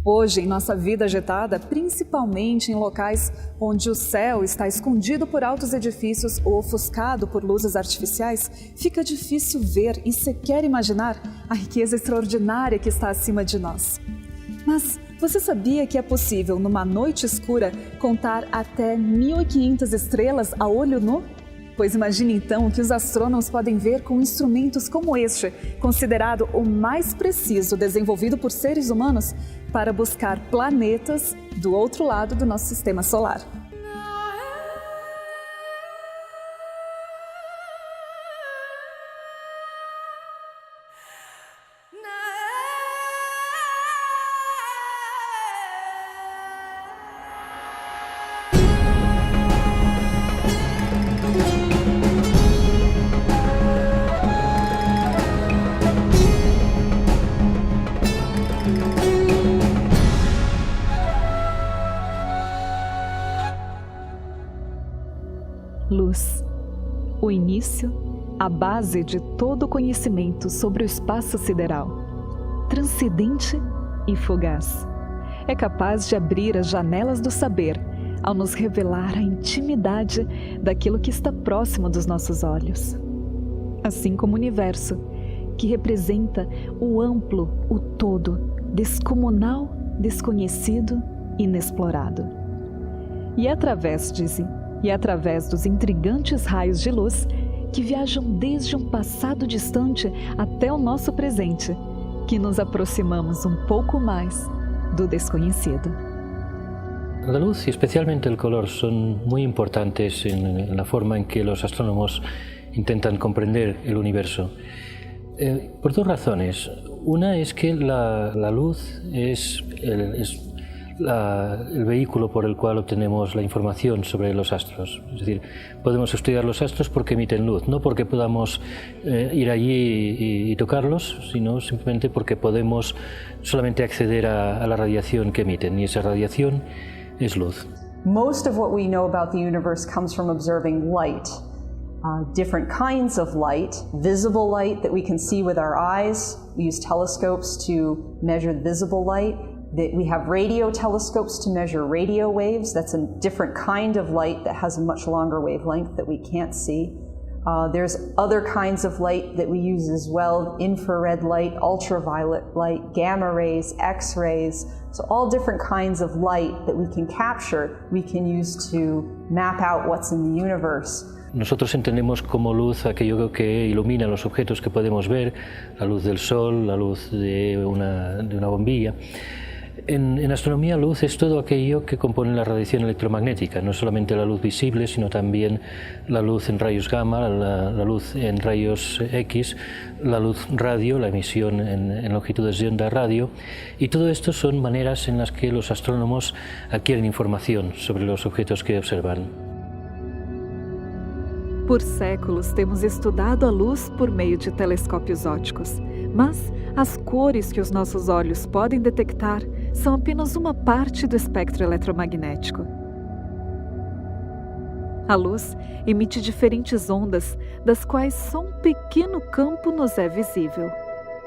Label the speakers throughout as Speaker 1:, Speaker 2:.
Speaker 1: Hoje, em nossa vida agitada, principalmente em locais onde o céu está escondido por altos edifícios ou ofuscado por luzes artificiais, fica difícil ver e sequer imaginar a riqueza extraordinária que está acima de nós. Mas você sabia que é possível, numa noite escura, contar até 1.500 estrelas a olho nu? Pois imagine então o que os astrônomos podem ver com instrumentos como este, considerado o mais preciso desenvolvido por seres humanos para buscar planetas do outro lado do nosso sistema solar.
Speaker 2: Luz, o início, a base de todo conhecimento sobre o espaço sideral, transcendente e fugaz. É capaz de abrir as janelas do saber ao nos revelar a intimidade daquilo que está próximo dos nossos olhos. Assim como o universo, que representa o amplo, o todo, descomunal, desconhecido, inexplorado. E através dos intrigantes raios de luz que viajam desde um passado distante até o nosso presente, que nos aproximamos um pouco mais do desconhecido.
Speaker 3: La luz y especialmente el color son muy importantes en la forma en que los astrónomos intentan comprender el universo. Por dos razones. Una es que la luz es el vehículo por el cual obtenemos la información sobre los astros. Es decir, podemos estudiar los astros porque emiten luz, no porque podamos ir allí y tocarlos, sino simplemente porque podemos solamente acceder a la radiación que emiten, y esa radiación es luz.
Speaker 4: Most of what we know about the universe comes from observing light. Different kinds of light, visible light that we can see with our eyes. We use telescopes to measure visible light. We have radio telescopes to measure radio waves. That's a different kind of light that has a much longer wavelength that we can't see. There's other kinds of light that we use as well, infrared light, ultraviolet light, gamma rays, X-rays. So all different kinds of light that we can capture, we can use to map out what's in the universe.
Speaker 3: Nosotros entendemos como luz aquello que ilumina los objetos que podemos ver, la luz del sol, la luz de una bombilla. En astronomía, luz es todo aquello que compone la radiación electromagnética, no solamente la luz visible, sino también la luz en rayos gamma, la luz en rayos X, la luz radio, la emisión en longitudes de onda radio, y todo esto son maneras en las que los astrónomos adquieren información sobre los objetos que observan.
Speaker 2: Por séculos temos estudado a luz por meio de telescópios ópticos, mas as cores que os nossos olhos podem detectar são apenas uma parte do espectro eletromagnético. A luz emite diferentes ondas, das quais só um pequeno campo nos é visível.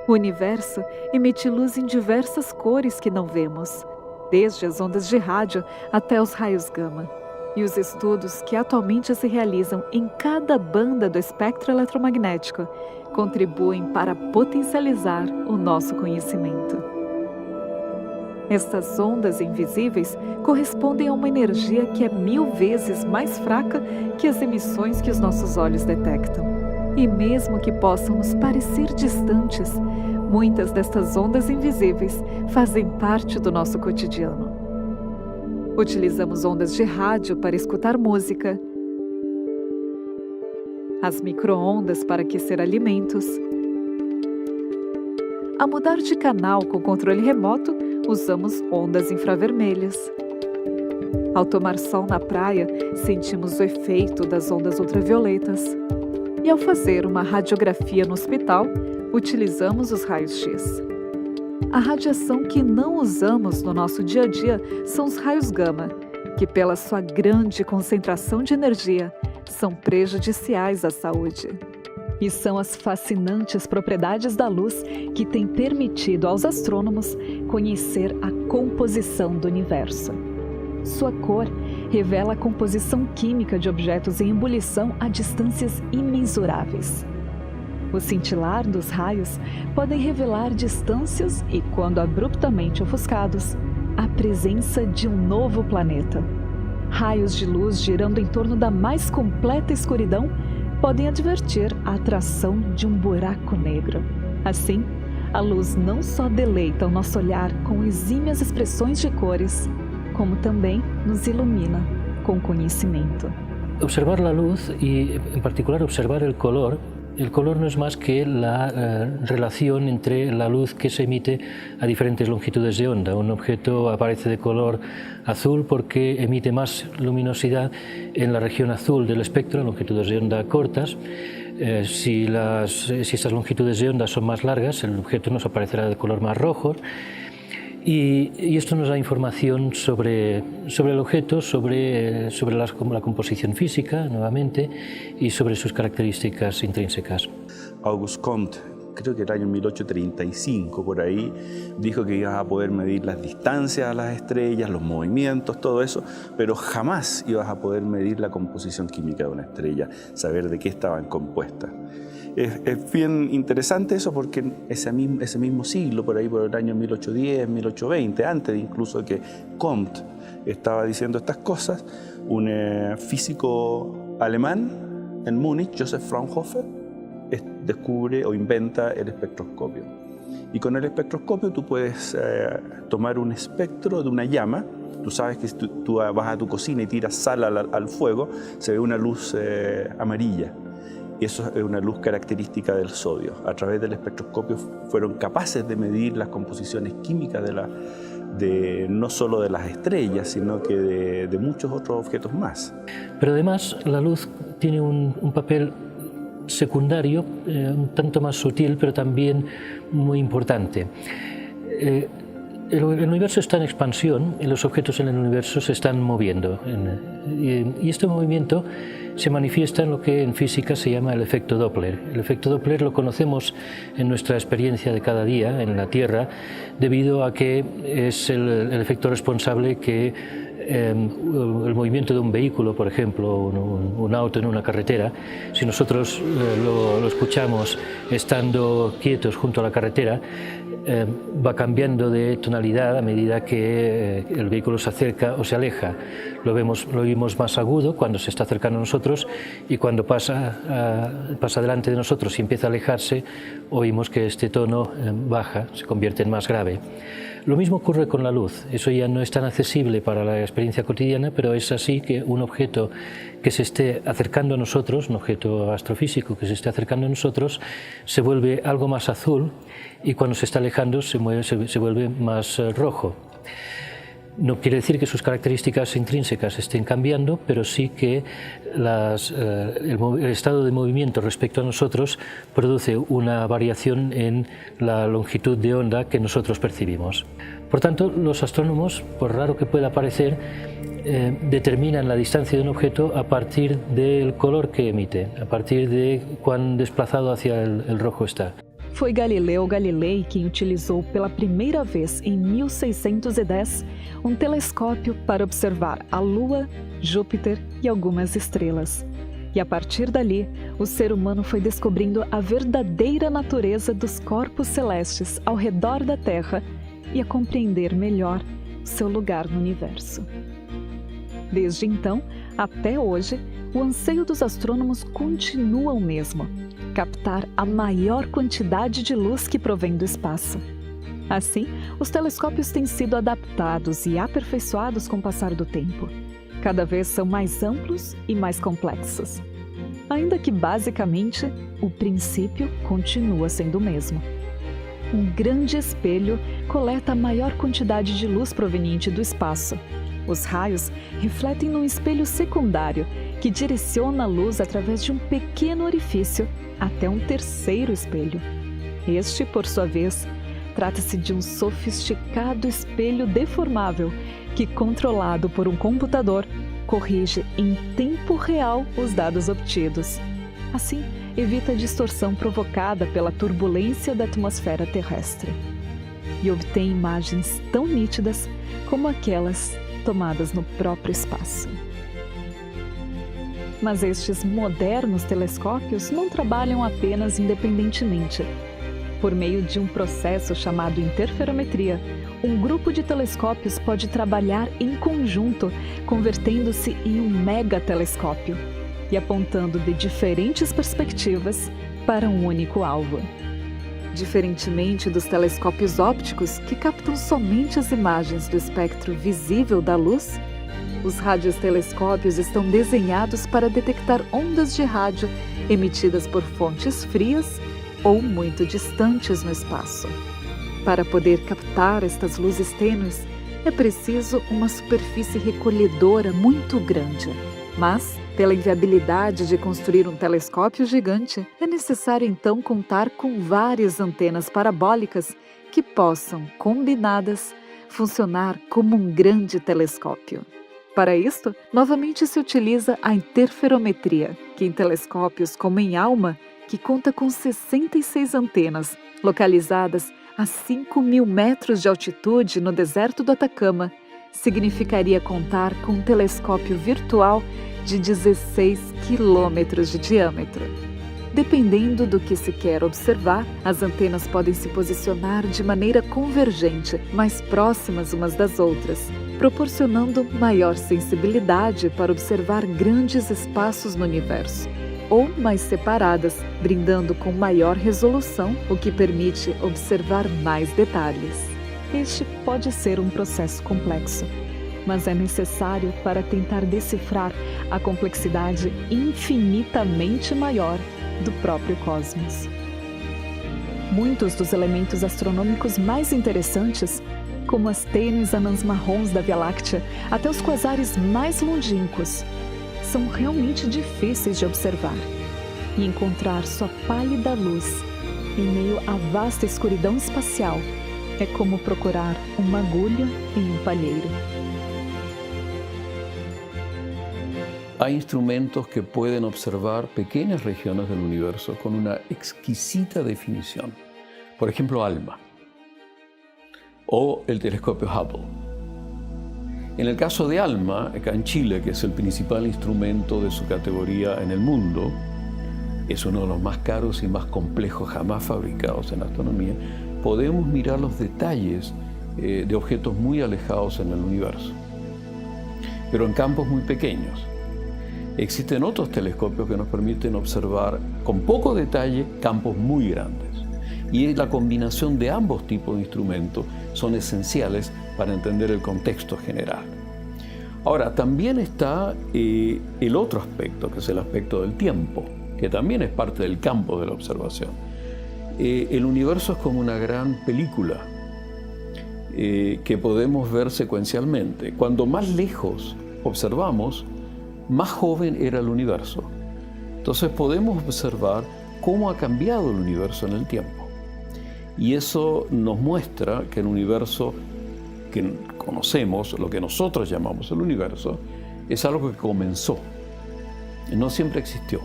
Speaker 2: O universo emite luz em diversas cores que não vemos, desde as ondas de rádio até os raios gama. E os estudos que atualmente se realizam em cada banda do espectro eletromagnético contribuem para potencializar o nosso conhecimento. Estas ondas invisíveis correspondem a uma energia que é 1000 vezes mais fraca que as emissões que os nossos olhos detectam. E mesmo que possam nos parecer distantes, muitas destas ondas invisíveis fazem parte do nosso cotidiano. Utilizamos ondas de rádio para escutar música, as micro-ondas para aquecer alimentos. A mudar de canal com controle remoto, usamos ondas infravermelhas. Ao tomar sol na praia, sentimos o efeito das ondas ultravioletas. E ao fazer uma radiografia no hospital, utilizamos os raios-x. A radiação que não usamos no nosso dia a dia são os raios gama, que pela sua grande concentração de energia, são prejudiciais à saúde. E são as fascinantes propriedades da luz que têm permitido aos astrônomos conhecer a composição do universo. Sua cor revela a composição química de objetos em ebulição a distâncias imensuráveis. O cintilar dos raios podem revelar distâncias e, quando abruptamente ofuscados, a presença de um novo planeta. Raios de luz girando em torno da mais completa escuridão podem advertir a atração de um buraco negro. Assim, a luz não só deleita o nosso olhar com exímias expressões de cores, como também nos ilumina com conhecimento.
Speaker 3: Observar la luz y en particular observar el color no es más que la relación entre la luz que se emite a diferentes longitudes de onda. Un objeto aparece de color azul porque emite más luminosidad en la región azul del espectro, en longitudes de onda cortas. Si estas longitudes de onda son más largas, el objeto nos aparecerá de color más rojo. Y esto nos da información sobre el objeto, sobre la composición física, nuevamente, y sobre sus características intrínsecas.
Speaker 5: Auguste Comte, creo que el año 1835, por ahí, dijo que ibas a poder medir las distancias a las estrellas, los movimientos, todo eso, pero jamás ibas a poder medir la composición química de una estrella, saber de qué estaban compuestas. Es bien interesante eso porque en ese mismo siglo, por ahí por el año 1810, 1820, antes de incluso que Comte estaba diciendo estas cosas, un físico alemán en Múnich, Joseph Fraunhofer, descubre o inventa el espectroscopio. Y con el espectroscopio tú puedes tomar un espectro de una llama. Tú sabes que si tú vas a tu cocina y tiras sal al fuego, se ve una luz amarilla. Y eso es una luz característica del sodio. A través del espectroscopio fueron capaces de medir las composiciones químicas no solo de las estrellas, sino que de muchos otros objetos más.
Speaker 3: Pero además la luz tiene un papel secundario, un tanto más sutil, pero también muy importante. El universo está en expansión y los objetos en el universo se están moviendo. Y este movimiento se manifiesta en lo que en física se llama el efecto Doppler. El efecto Doppler lo conocemos en nuestra experiencia de cada día en la Tierra, debido a que es el efecto responsable que el movimiento de un vehículo, por ejemplo, un auto en una carretera, si nosotros lo escuchamos estando quietos junto a la carretera, va cambiando de tonalidad a medida que el vehículo se acerca o se aleja. Lo oímos más agudo cuando se está acercando a nosotros, y cuando pasa delante de nosotros y empieza a alejarse, oímos que este tono baja, se convierte en más grave. Lo mismo ocurre con la luz. Eso ya no es tan accesible para la experiencia cotidiana, pero es así que un objeto que se esté acercando a nosotros, un objeto astrofísico que se esté acercando a nosotros, se vuelve algo más azul, y cuando se está alejando se vuelve más rojo. No quiere decir que sus características intrínsecas estén cambiando, pero sí que el estado de movimiento respecto a nosotros produce una variación en la longitud de onda que nosotros percibimos. Por tanto, los astrónomos, por raro que pueda parecer, determinan la distancia de un objeto a partir del color que emite, a partir de cuán desplazado hacia el rojo está.
Speaker 2: Foi Galileu Galilei quem utilizou pela primeira vez em 1610 um telescópio para observar a Lua, Júpiter e algumas estrelas. E a partir dali, o ser humano foi descobrindo a verdadeira natureza dos corpos celestes ao redor da Terra e a compreender melhor seu lugar no universo. Desde então, até hoje, o anseio dos astrônomos continua o mesmo: captar a maior quantidade de luz que provém do espaço. Assim, os telescópios têm sido adaptados e aperfeiçoados com o passar do tempo. Cada vez são mais amplos e mais complexos. Ainda que, basicamente, o princípio continua sendo o mesmo. Um grande espelho coleta a maior quantidade de luz proveniente do espaço. Os raios refletem num espelho secundário que direciona a luz através de um pequeno orifício até um terceiro espelho. Este, por sua vez, trata-se de um sofisticado espelho deformável que, controlado por um computador, corrige em tempo real os dados obtidos. Assim, evita a distorção provocada pela turbulência da atmosfera terrestre e obtém imagens tão nítidas como aquelas tomadas no próprio espaço. Mas estes modernos telescópios não trabalham apenas independentemente. Por meio de um processo chamado interferometria, um grupo de telescópios pode trabalhar em conjunto, convertendo-se em um megatelescópio e apontando de diferentes perspectivas para um único alvo. Diferentemente dos telescópios ópticos, que captam somente as imagens do espectro visível da luz, os radiotelescópios estão desenhados para detectar ondas de rádio emitidas por fontes frias ou muito distantes no espaço. Para poder captar estas luzes tênues, é preciso uma superfície recolhedora muito grande. Mas, pela inviabilidade de construir um telescópio gigante, é necessário então contar com várias antenas parabólicas que possam, combinadas, funcionar como um grande telescópio. Para isto, novamente se utiliza a interferometria, que em telescópios como em ALMA, que conta com 66 antenas, localizadas a 5.000 metros de altitude no deserto do Atacama, significaria contar com um telescópio virtual de 16 quilômetros de diâmetro. Dependendo do que se quer observar, as antenas podem se posicionar de maneira convergente, mais próximas umas das outras, proporcionando maior sensibilidade para observar grandes espaços no universo, ou mais separadas, brindando com maior resolução, o que permite observar mais detalhes. Este pode ser um processo complexo, mas é necessário para tentar decifrar a complexidade infinitamente maior do próprio cosmos. Muitos dos elementos astronômicos mais interessantes, como as tênues anãs marrons da Via Láctea até os quasares mais longínquos, são realmente difíceis de observar, e encontrar sua pálida luz em meio à vasta escuridão espacial é como procurar uma agulha em um palheiro.
Speaker 6: Hay instrumentos que pueden observar pequeñas regiones del universo con una exquisita definición. Por ejemplo, ALMA o el telescopio Hubble. En el caso de ALMA, acá en Chile, que es el principal instrumento de su categoría en el mundo, es uno de los más caros y más complejos jamás fabricados en astronomía, podemos mirar los detalles de objetos muy alejados en el universo, pero en campos muy pequeños. Existen otros telescopios que nos permiten observar con poco detalle campos muy grandes. Y la combinación de ambos tipos de instrumentos son esenciales para entender el contexto general. Ahora, también está el otro aspecto, que es el aspecto del tiempo, que también es parte del campo de la observación. El universo es como una gran película que podemos ver secuencialmente. Cuando más lejos observamos, más joven era el universo. Entonces podemos observar cómo ha cambiado el universo en el tiempo. Y eso nos muestra que el universo que conocemos, lo que nosotros llamamos el universo, es algo que comenzó. No siempre existió,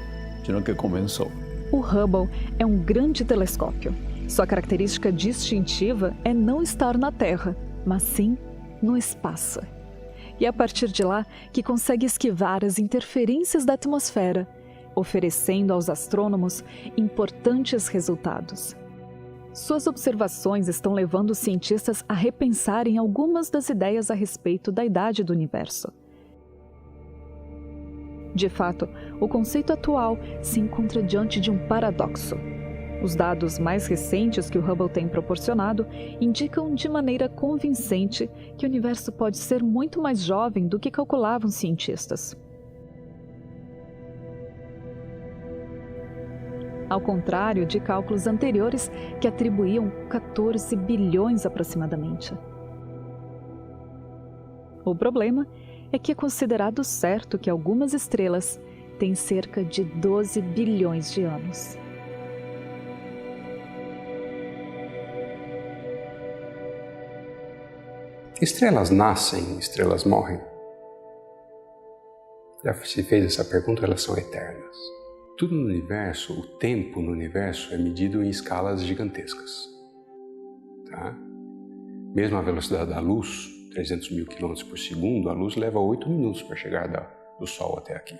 Speaker 6: sino que comenzó.
Speaker 2: O Hubble é um grande telescópio. Sua característica distintiva é não estar na Terra, mas sim no espaço. E é a partir de lá que consegue esquivar as interferências da atmosfera, oferecendo aos astrônomos importantes resultados. Suas observações estão levando os cientistas a repensarem algumas das ideias a respeito da idade do universo. De fato, o conceito atual se encontra diante de um paradoxo. Os dados mais recentes que o Hubble tem proporcionado indicam de maneira convincente que o universo pode ser muito mais jovem do que calculavam os cientistas. Ao contrário de cálculos anteriores que atribuíam 14 bilhões aproximadamente. O problema é que é considerado certo que algumas estrelas têm cerca de 12 bilhões de anos.
Speaker 7: Estrelas nascem, estrelas morrem. Já se fez essa pergunta, elas são eternas. Tudo no universo, o tempo no universo é medido em escalas gigantescas. Tá? Mesmo a velocidade da luz, 300 mil quilômetros por segundo, a luz leva 8 minutos para chegar do Sol até aqui.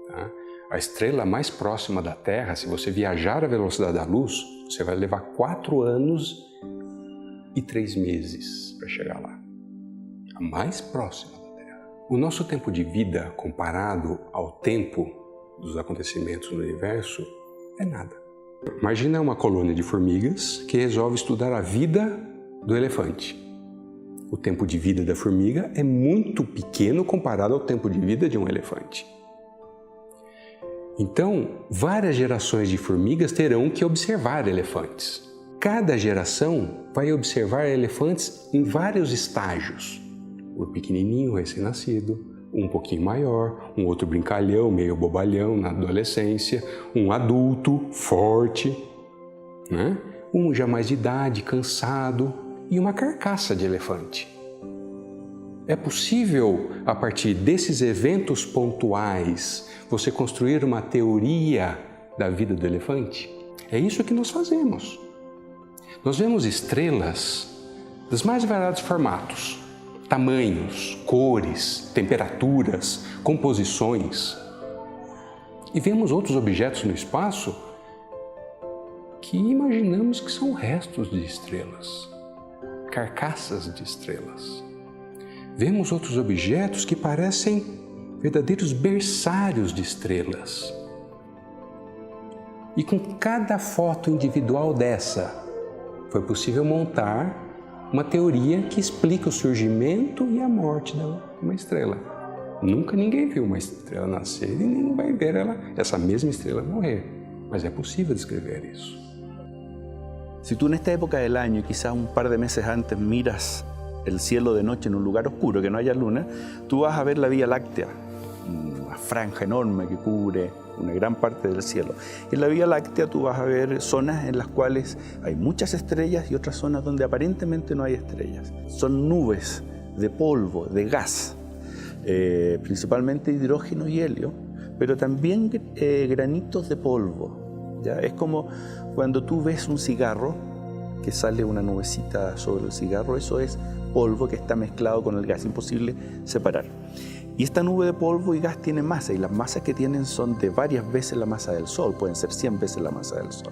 Speaker 7: Tá? A estrela mais próxima da Terra, se você viajar à velocidade da luz, você vai levar 4 anos e 3 meses para chegar lá. A mais próxima da Terra. O nosso tempo de vida, comparado ao tempo dos acontecimentos no universo, é nada. Imagina uma colônia de formigas que resolve estudar a vida do elefante. O tempo de vida da formiga é muito pequeno comparado ao tempo de vida de um elefante. Então, várias gerações de formigas terão que observar elefantes. Cada geração vai observar elefantes em vários estágios. O pequenininho, recém-nascido, um pouquinho maior, um outro brincalhão, meio bobalhão na adolescência, um adulto, forte, né? Um já mais de idade, cansado e uma carcaça de elefante. É possível, a partir desses eventos pontuais, você construir uma teoria da vida do elefante? É isso que nós fazemos. Nós vemos estrelas dos mais variados formatos, tamanhos, cores, temperaturas, composições. E vemos outros objetos no espaço que imaginamos que são restos de estrelas, carcaças de estrelas. Vemos outros objetos que parecem verdadeiros berçários de estrelas. E com cada foto individual dessa, foi possível montar uma teoria que explica o surgimento e a morte de uma estrela. Nunca ninguém viu uma estrela nascer e nem vai ver essa mesma estrela morrer. Mas é possível descrever isso.
Speaker 5: Si tú en esta época del año y quizás un par de meses antes miras el cielo de noche en un lugar oscuro, que no haya luna, tú vas a ver la Vía Láctea, una franja enorme que cubre una gran parte del cielo. En la Vía Láctea tú vas a ver zonas en las cuales hay muchas estrellas y otras zonas donde aparentemente no hay estrellas. Son nubes de polvo, de gas, principalmente hidrógeno y helio, pero también granitos de polvo. ¿Ya? Es como cuando tú ves un cigarro, que sale una nubecita sobre el cigarro, eso es polvo que está mezclado con el gas, imposible separar. Y esta nube de polvo y gas tiene masa, y las masas que tienen son de varias veces la masa del Sol, pueden ser 100 veces la masa del Sol.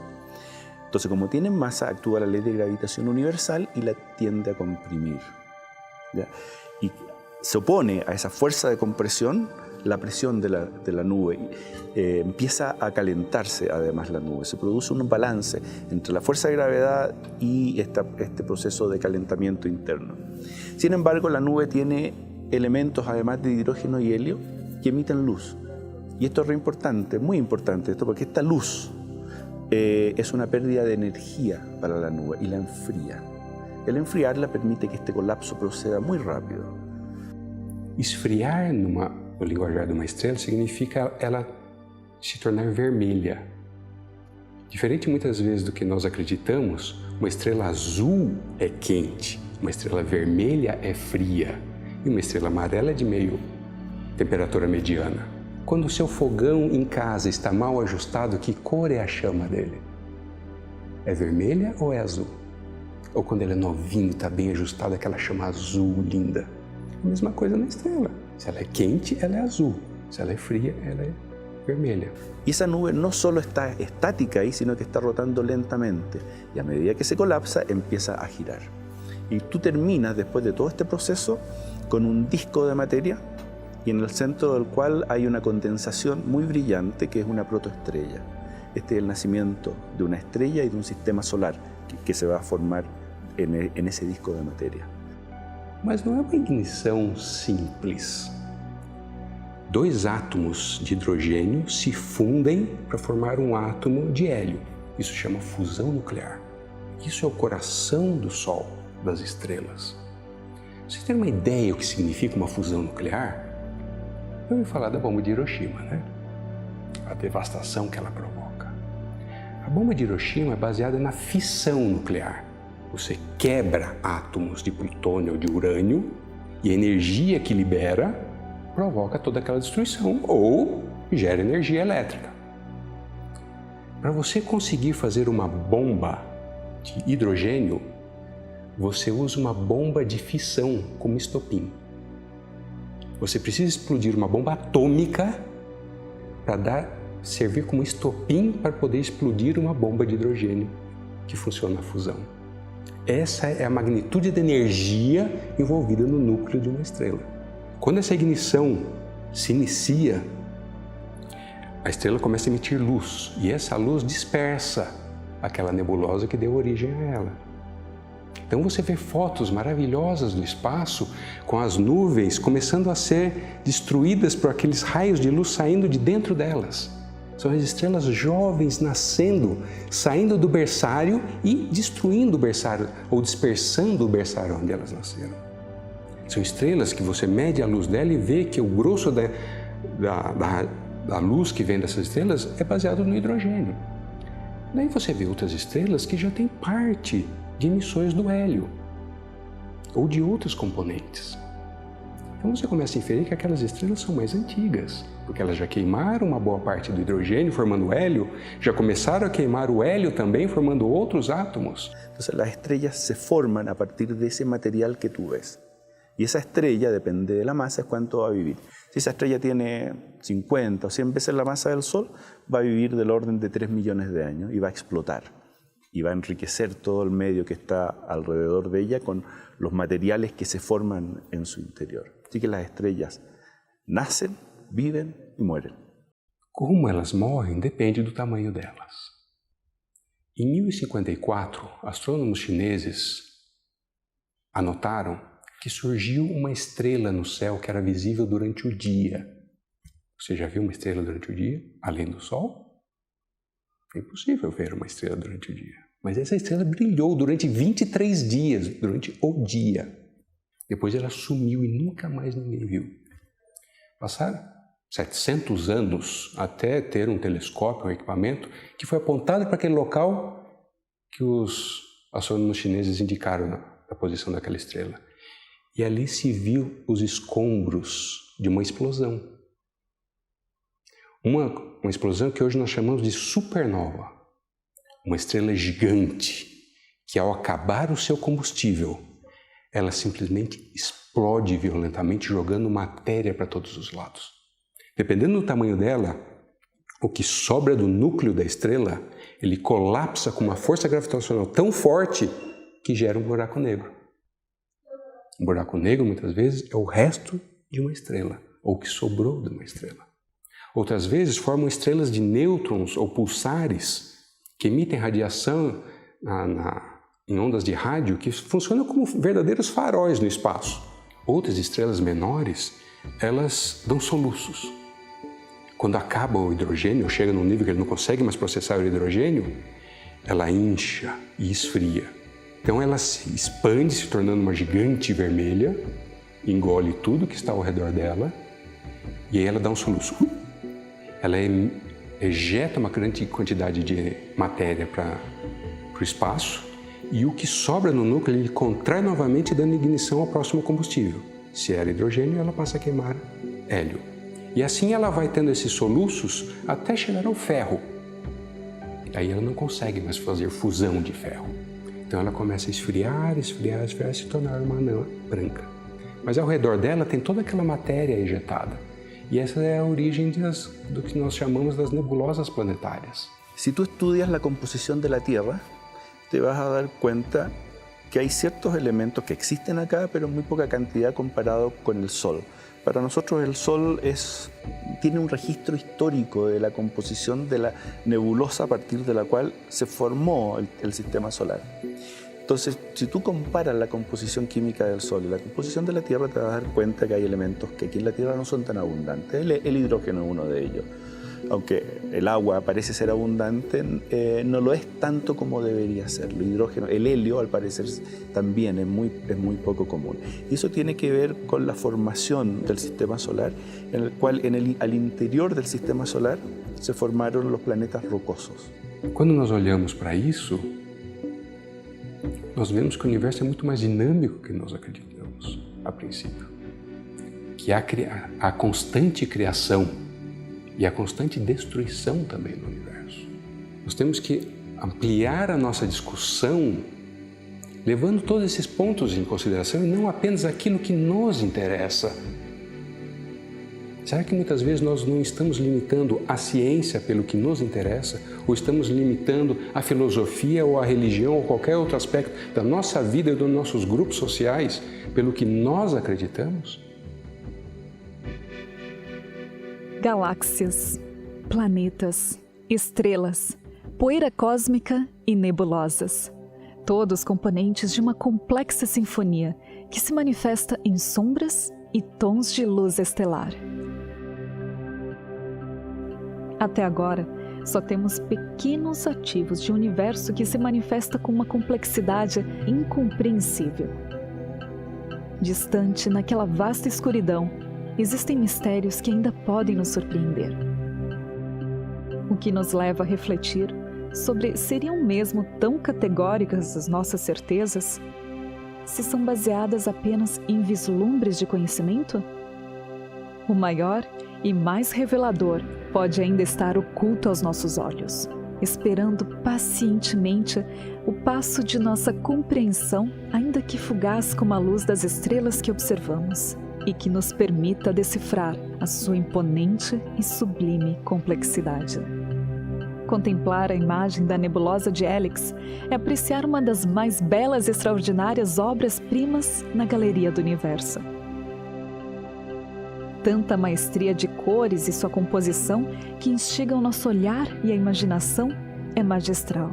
Speaker 5: Entonces, como tienen masa, actúa la ley de gravitación universal y la tiende a comprimir. ¿Ya? Y se opone a esa fuerza de compresión la presión de la nube. Empieza a calentarse además la nube. Se produce un balance entre la fuerza de gravedad y este proceso de calentamiento interno. Sin embargo, la nube tiene elementos además de hidrógeno y helio que emiten luz. Y esto es re importante, muy importante esto, porque esta luz es una pérdida de energía para la nube y la enfría. El enfriarla permite que este colapso proceda muy rápido.
Speaker 7: Esfriar no linguajar de uma estrela significa ela se tornar vermelha. Diferente muitas vezes do que nós acreditamos, uma estrela azul é quente, uma estrela vermelha é fria e uma estrela amarela é de meio temperatura mediana. Quando o seu fogão em casa está mal ajustado, que cor é a chama dele? É vermelha ou é azul? Ou quando ele é novinho, está bem ajustado, aquela chama azul linda? A mesma coisa na estrela. Se ela é quente, ela é azul. Se ela é fria, ela é vermelha.
Speaker 5: Y esa nube no solo está estática ahí, sino que está rotando lentamente. Y a medida que se colapsa, empieza a girar. Y tú terminas, después de todo este proceso, con un disco de materia, y en el centro del cual hay una condensación muy brillante, que es una protoestrella. Este es el nacimiento de una estrella y de un sistema solar que se va a formar en ese disco de materia.
Speaker 7: Mas não é uma ignição simples. 2 átomos de hidrogênio se fundem para formar um átomo de hélio. Isso chama fusão nuclear. Isso é o coração do Sol, das estrelas. Vocês têm uma ideia do que significa uma fusão nuclear? Eu ouvi falar da bomba de Hiroshima, né? A devastação que ela provoca. A bomba de Hiroshima é baseada na fissão nuclear. Você quebra átomos de plutônio ou de urânio e a energia que libera provoca toda aquela destruição ou gera energia elétrica. Para você conseguir fazer uma bomba de hidrogênio, você usa uma bomba de fissão como estopim. Você precisa explodir uma bomba atômica para servir como estopim para poder explodir uma bomba de hidrogênio que funciona a fusão. Essa é a magnitude de energia envolvida no núcleo de uma estrela. Quando essa ignição se inicia, a estrela começa a emitir luz e essa luz dispersa aquela nebulosa que deu origem a ela. Então você vê fotos maravilhosas do espaço com as nuvens começando a ser destruídas por aqueles raios de luz saindo de dentro delas. São as estrelas jovens nascendo, saindo do berçário e destruindo o berçário ou dispersando o berçário onde elas nasceram. São estrelas que você mede a luz dela e vê que o grosso da luz que vem dessas estrelas é baseado no hidrogênio. Daí você vê outras estrelas que já têm parte de emissões do hélio ou de outros componentes. Então você começa a inferir que aquelas estrelas são mais antigas, porque elas já queimaram uma boa parte do hidrogênio formando hélio, já começaram a queimar o hélio também formando outros átomos.
Speaker 5: Entonces las estrellas se forman a partir de ese material que tú ves. Y esa estrella, depende de la masa, es cuánto va a vivir. Si esa estrella tiene 50 o 100 veces la masa del Sol, va a vivir del orden de 3 millones de años y va a explotar. Y va a enriquecer todo el medio que está alrededor de ella con los materiales que se forman en su interior. Así que las estrellas nacen, viven y mueren.
Speaker 7: Como elas morrem depende do tamanho delas. Em 1054, astrônomos chineses anotaram que surgiu uma estrela no céu que era visível durante o dia. Você já viu uma estrela durante o dia, além do Sol? É impossível ver uma estrela durante o dia. Mas essa estrela brilhou durante 23 dias, durante o dia. Depois ela sumiu e nunca mais ninguém viu. Passaram 700 anos até ter um telescópio, um equipamento, que foi apontado para aquele local que os astrônomos chineses indicaram a posição daquela estrela. E ali se viu os escombros de uma explosão. Uma explosão que hoje nós chamamos de supernova. Uma estrela gigante que, ao acabar o seu combustível, ela simplesmente explode violentamente, jogando matéria para todos os lados. Dependendo do tamanho dela, o que sobra do núcleo da estrela, ele colapsa com uma força gravitacional tão forte que gera um buraco negro. Um buraco negro, muitas vezes, é o resto de uma estrela, ou o que sobrou de uma estrela. Outras vezes, formam estrelas de nêutrons ou pulsares que emitem radiação em ondas de rádio que funcionam como verdadeiros faróis no espaço. Outras estrelas menores, elas dão soluços. Quando acaba o hidrogênio, chega num nível que ele não consegue mais processar o hidrogênio, ela incha e esfria. Então ela se expande, se tornando uma gigante vermelha, engole tudo que está ao redor dela e aí ela dá um soluço. Ela ejeta uma grande quantidade de matéria para o espaço e o que sobra no núcleo ele contrai novamente, dando ignição ao próximo combustível. Se era hidrogênio, ela passa a queimar hélio. E assim ela vai tendo esses soluços até chegar ao ferro. Aí ela não consegue mais fazer fusão de ferro. Então ela começa a esfriar, esfriar, esfriar e se tornar uma anã branca. Mas ao redor dela tem toda aquela matéria ejetada. E essa é a origem do que nós chamamos das nebulosas planetárias.
Speaker 5: Si tú estudias la composición de la Tierra, te vas a dar cuenta que hay ciertos elementos que existen acá, pero en muy poca cantidad comparado con el Sol. Para nosotros el Sol tiene un registro histórico de la composición de la nebulosa a partir de la cual se formó el sistema solar. Entonces, si tú comparas la composición química del Sol y la composición de la Tierra, te vas a dar cuenta que hay elementos que aquí en la Tierra no son tan abundantes. El hidrógeno es uno de ellos. Aunque el agua parece ser abundante, no lo es tanto como debería serlo. El helio, al parecer, también es muy poco común. Y eso tiene que ver con la formación del sistema solar, en el cual al interior del sistema solar se formaron los planetas rocosos.
Speaker 7: Quando nós olhamos para isso, nós vemos que o universo é muito mais dinâmico que nós acreditamos, a princípio. Que há a constante criação e a constante destruição também do universo. Nós temos que ampliar a nossa discussão, levando todos esses pontos em consideração e não apenas aquilo que nos interessa. Será que muitas vezes nós não estamos limitando a ciência pelo que nos interessa? Ou estamos limitando a filosofia ou a religião ou qualquer outro aspecto da nossa vida e dos nossos grupos sociais pelo que nós acreditamos?
Speaker 2: Galáxias, planetas, estrelas, poeira cósmica e nebulosas. Todos componentes de uma complexa sinfonia que se manifesta em sombras e tons de luz estelar. Até agora, só temos pequenos ativos de um universo que se manifesta com uma complexidade incompreensível. Distante, naquela vasta escuridão, existem mistérios que ainda podem nos surpreender. O que nos leva a refletir sobre seriam mesmo tão categóricas as nossas certezas se são baseadas apenas em vislumbres de conhecimento? O maior e mais revelador pode ainda estar oculto aos nossos olhos, esperando pacientemente o passo de nossa compreensão, ainda que fugaz como a luz das estrelas que observamos, e que nos permita decifrar a sua imponente e sublime complexidade. Contemplar a imagem da nebulosa de Helix é apreciar uma das mais belas e extraordinárias obras-primas na galeria do universo. Tanta maestria de cores e sua composição que instigam nosso olhar e a imaginação é magistral.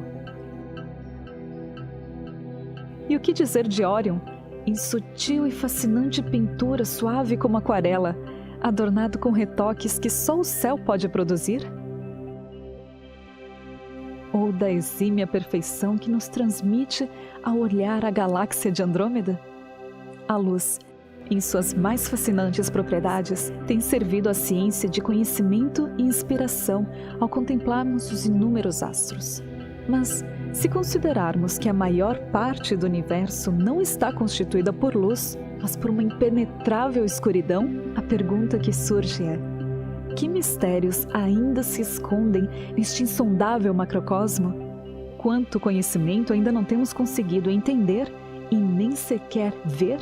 Speaker 2: E o que dizer de Órion, em sutil e fascinante pintura suave como aquarela, adornado com retoques que só o céu pode produzir? Ou da exímia perfeição que nos transmite ao olhar a galáxia de Andrômeda? A luz, em suas mais fascinantes propriedades, tem servido à ciência de conhecimento e inspiração ao contemplarmos os inúmeros astros. Mas, se considerarmos que a maior parte do universo não está constituída por luz, mas por uma impenetrável escuridão, a pergunta que surge é: que mistérios ainda se escondem neste insondável macrocosmo? Quanto conhecimento ainda não temos conseguido entender e nem sequer ver?